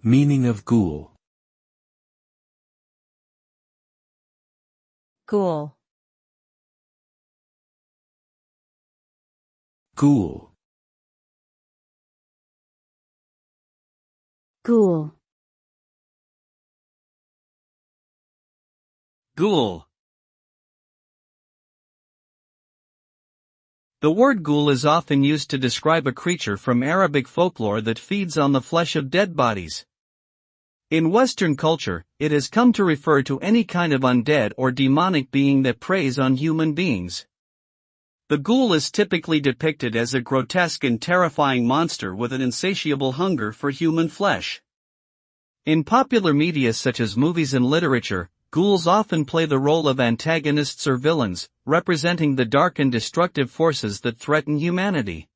Meaning of ghoul. Ghoul. Ghoul. Ghoul. Ghoul. The word ghoul is often used to describe a creature from Arabic folklore that feeds on the flesh of dead bodies. In Western culture, it has come to refer to any kind of undead or demonic being that preys on human beings. The ghoul is typically depicted as a grotesque and terrifying monster with an insatiable hunger for human flesh. In popular media such as movies and literature, ghouls often play the role of antagonists or villains, representing the dark and destructive forces that threaten humanity.